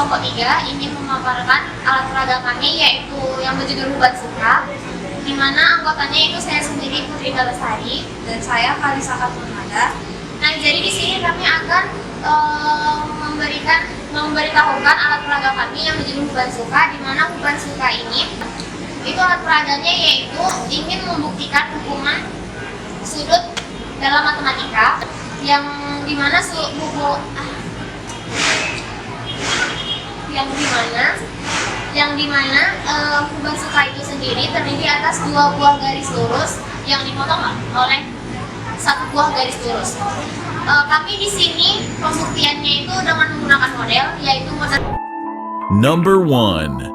kelompok 3 ingin memaparkan alat peraga kami, yaitu yang berjudul Huban Suka, di mana anggotanya itu saya sendiri Putri Lestari dan saya Kalisa Katunada. Nah, jadi di sini kami akan memberitahukan alat peraga kami yang berjudul Huban Suka, di mana Huban Suka ini itu alat peraganya yaitu ingin membuktikan hukuman sudut dalam matematika, yang dimana Huban Suka itu sendiri terdiri atas 2 buah garis lurus yang dipotong oleh 1 buah garis lurus. Kami di sini pembuktiannya itu dengan menggunakan model, yaitu model Number 1.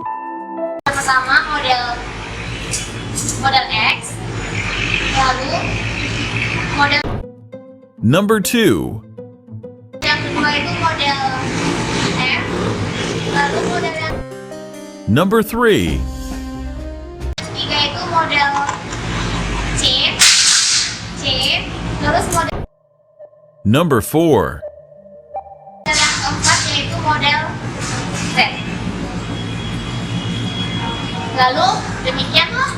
pertama model X, lalu model Number 2. yang kedua itu model F, lalu model yang Number 3. ketiga itu model C, terus model Number 4. yang keempat yaitu model Z. Lalu demikianlah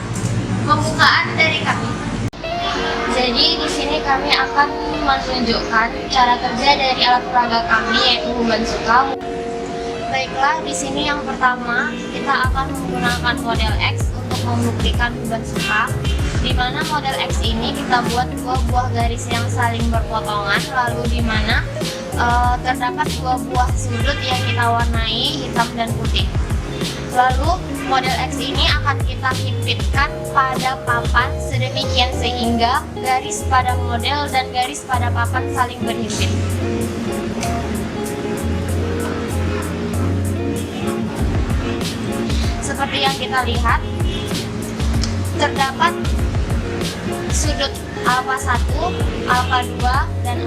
pembukaan dari kami. Jadi di sini kami akan menunjukkan cara kerja dari alat peraga kami, yaitu Huban Suka. Baiklah, di sini yang pertama kita akan menggunakan model X untuk membuktikan Huban Suka, di mana model X ini kita buat 2 buah garis yang saling berpotongan, lalu di mana terdapat 2 buah sudut yang kita warnai hitam dan putih. Lalu model X ini akan kita himpitkan pada papan sedemikian sehingga garis pada model dan garis pada papan saling berhimpit. Seperti yang kita lihat, terdapat sudut alfa 1, alfa 2, dan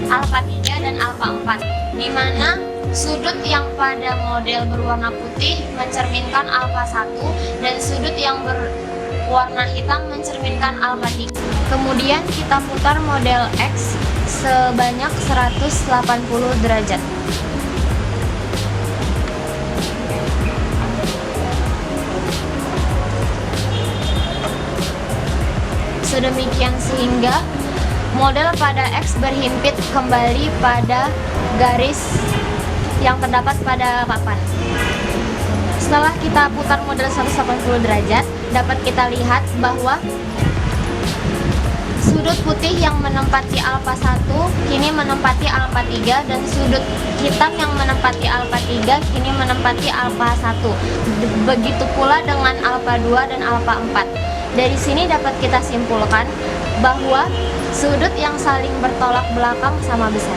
alfa 3 dan alfa 4, di mana sudut yang pada model berwarna putih mencerminkan alfa 1 dan sudut yang berwarna hitam mencerminkan alfa 3. Kemudian kita putar model X sebanyak 180 derajat. Sedemikian sehingga model pada X berhimpit kembali pada garis yang terdapat pada papan. Setelah kita putar model 180 derajat, dapat kita lihat bahwa sudut putih yang menempati alfa 1 kini menempati alfa 3 dan sudut hitam yang menempati alfa 3 kini menempati alfa 1. Begitu pula dengan alfa 2 dan alfa 4. Dari sini dapat kita simpulkan bahwa sudut yang saling bertolak belakang sama besar.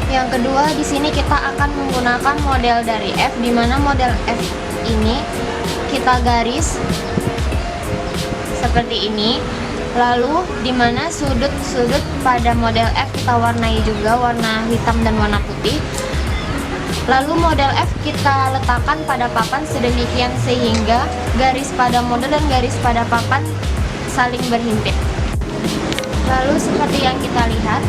Yang kedua, di sini kita akan menggunakan model dari F, di mana model F ini kita garis seperti ini. Lalu di mana sudut-sudut pada model F kita warnai juga warna hitam dan warna putih. Lalu model F kita letakkan pada papan sedemikian sehingga garis pada model dan garis pada papan saling berhimpit. Lalu seperti yang kita lihat,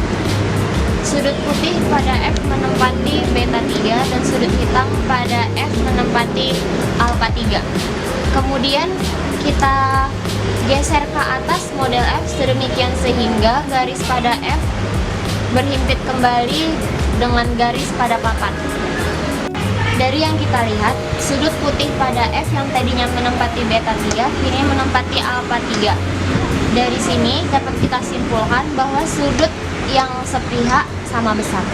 sudut putih pada F menempati beta 3 dan sudut hitam pada F menempati alfa 3. Kemudian kita geser ke atas model F sedemikian sehingga garis pada F berhimpit kembali dengan garis pada papan. Dari yang kita lihat, sudut putih pada F yang tadinya menempati beta 3 kini menempati alfa 3. Dari sini dapat kita simpulkan bahwa sudut yang sepihak sama besar.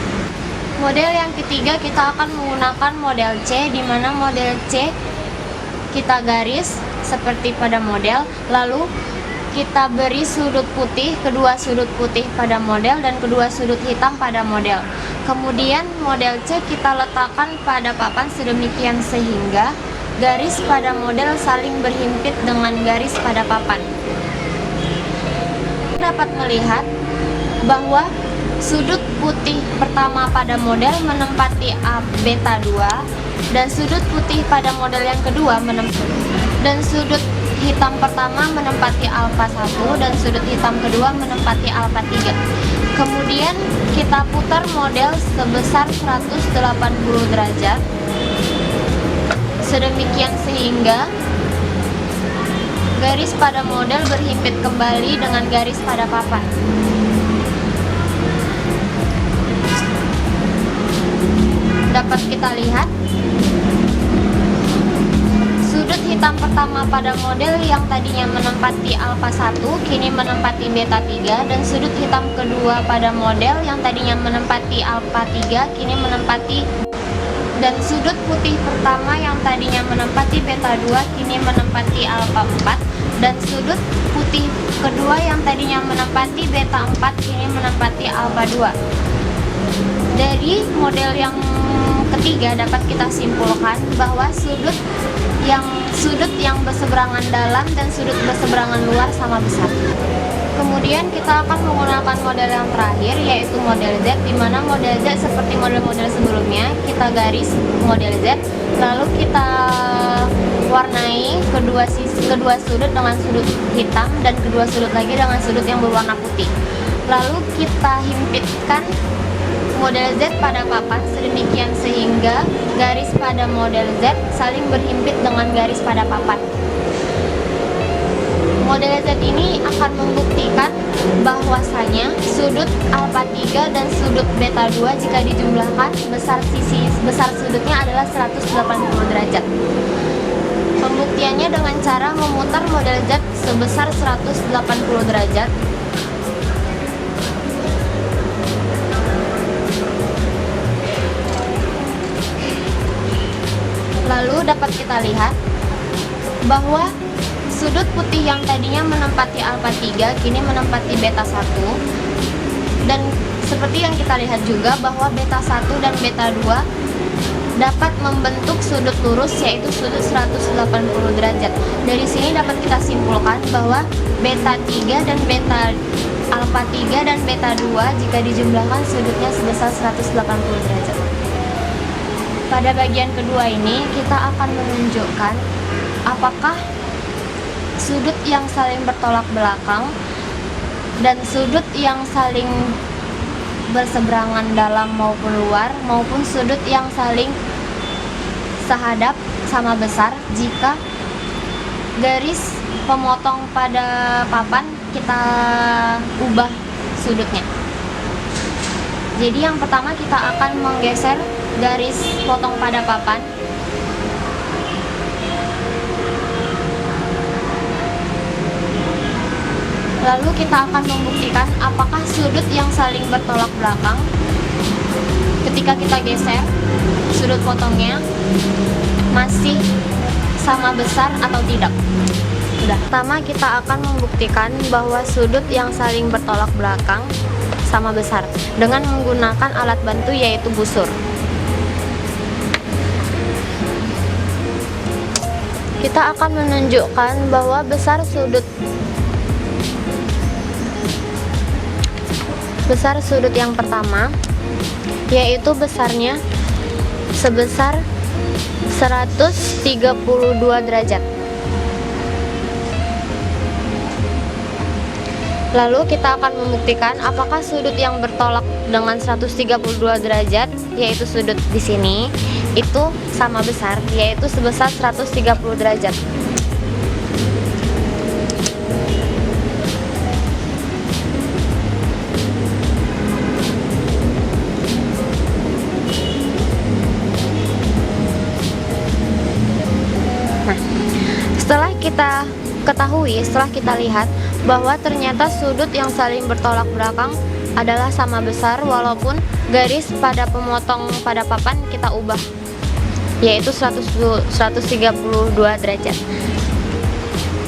Model yang ketiga kita akan menggunakan model C, di mana model C kita garis seperti pada model, lalu kita beri sudut putih, kedua sudut putih pada model dan kedua sudut hitam pada model. Kemudian model C kita letakkan pada papan sedemikian sehingga garis pada model saling berhimpit dengan garis pada papan. Dapat melihat bahwa sudut putih pertama pada model menempati A beta 2 dan sudut putih pada model yang kedua dan sudut hitam pertama menempati alfa 1 dan sudut hitam kedua menempati alfa 3. Kemudian kita putar model sebesar 180 derajat sedemikian sehingga garis pada model berhimpit kembali dengan garis pada papan. Dapat kita lihat sudut hitam pertama pada model yang tadinya menempati alfa 1 kini menempati beta 3, dan sudut hitam kedua pada model yang tadinya menempati alfa 3 kini menempati, dan sudut putih pertama yang tadinya menempati beta 2 kini menempati alfa 4, dan sudut putih kedua yang tadinya menempati beta 4 kini menempati alfa 2. Dari model yang ketiga dapat kita simpulkan bahwa sudut yang berseberangan dalam dan sudut berseberangan luar sama besar. Kemudian kita akan menggunakan model yang terakhir, yaitu model Z, di mana model Z seperti model-model sebelumnya, kita garis model Z, lalu kita warnai kedua sudut dengan sudut hitam dan kedua sudut lagi dengan sudut yang berwarna putih. Lalu kita himpitkan model Z pada papan sedemikian sehingga garis pada model Z saling berhimpit dengan garis pada papan. Model Z ini akan membuktikan bahwasanya sudut alfa 3 dan sudut beta 2 jika dijumlahkan besar sudutnya adalah 180 derajat. Pembuktiannya dengan cara memutar model Z sebesar 180 derajat. Lalu dapat kita lihat bahwa sudut putih yang tadinya menempati alfa 3 kini menempati beta 1, dan seperti yang kita lihat juga bahwa beta 1 dan beta 2 dapat membentuk sudut lurus, yaitu sudut 180 derajat. Dari sini dapat kita simpulkan bahwa beta 3 dan beta alfa 3 dan beta 2 jika dijumlahkan sudutnya sebesar 180 derajat. Pada bagian kedua ini kita akan menunjukkan apakah sudut yang saling bertolak belakang dan sudut yang saling berseberangan dalam maupun luar, maupun sudut yang saling sehadap sama besar jika garis pemotong pada papan kita ubah sudutnya. Jadi yang pertama kita akan menggeser garis potong pada papan. Lalu kita akan membuktikan apakah sudut yang saling bertolak belakang ketika kita geser sudut potongnya masih sama besar atau tidak. Sudah. Pertama kita akan membuktikan bahwa sudut yang saling bertolak belakang sama besar dengan menggunakan alat bantu yaitu busur. Kita akan menunjukkan bahwa besar sudut yang pertama yaitu besarnya sebesar 132 derajat. Lalu kita akan membuktikan apakah sudut yang bertolak dengan 132 derajat, yaitu sudut di sini, itu sama besar, yaitu sebesar 130 derajat. Nah, setelah kita lihat bahwa ternyata sudut yang saling bertolak belakang adalah sama besar walaupun garis pada pemotong pada papan kita ubah, yaitu 132 derajat.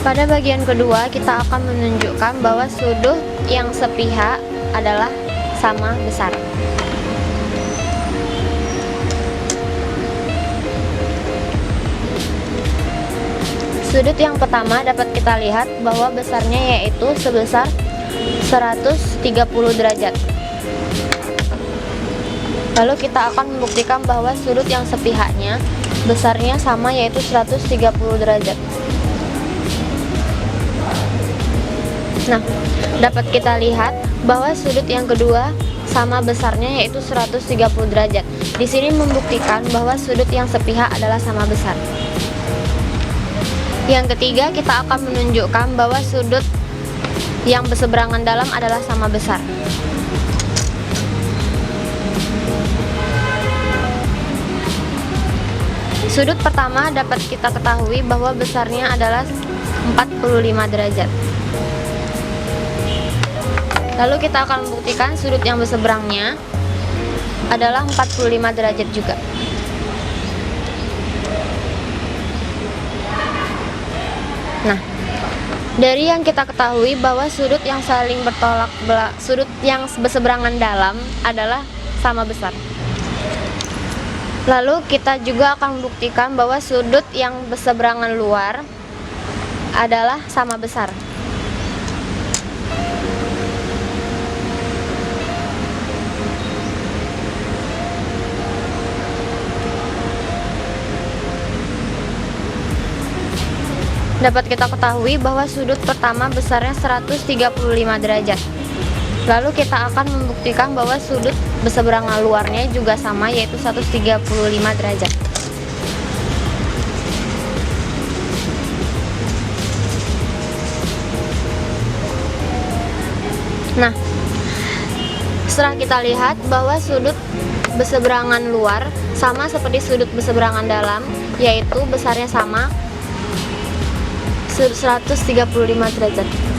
Pada bagian kedua kita akan menunjukkan bahwa sudut yang sepihak adalah sama besar. Sudut yang pertama dapat kita lihat bahwa besarnya yaitu sebesar 130 derajat. Lalu kita akan membuktikan bahwa sudut yang sepihaknya besarnya sama yaitu 130 derajat. Nah, dapat kita lihat bahwa sudut yang kedua sama besarnya yaitu 130 derajat. Di sini membuktikan bahwa sudut yang sepihak adalah sama besar. Yang ketiga, kita akan menunjukkan bahwa sudut yang berseberangan dalam adalah sama besar. Sudut pertama dapat kita ketahui bahwa besarnya adalah 45 derajat. Lalu kita akan membuktikan sudut yang berseberangnya adalah 45 derajat juga. Nah, dari yang kita ketahui bahwa sudut yang saling sudut yang berseberangan dalam adalah sama besar. Lalu kita juga akan membuktikan bahwa sudut yang berseberangan luar adalah sama besar. Dapat kita ketahui bahwa sudut pertama besarnya 135 derajat. Lalu kita akan membuktikan bahwa sudut berseberangan luarnya juga sama, yaitu 135 derajat. Nah, setelah kita lihat bahwa sudut berseberangan luar sama seperti sudut berseberangan dalam, yaitu besarnya sama 135 derajat.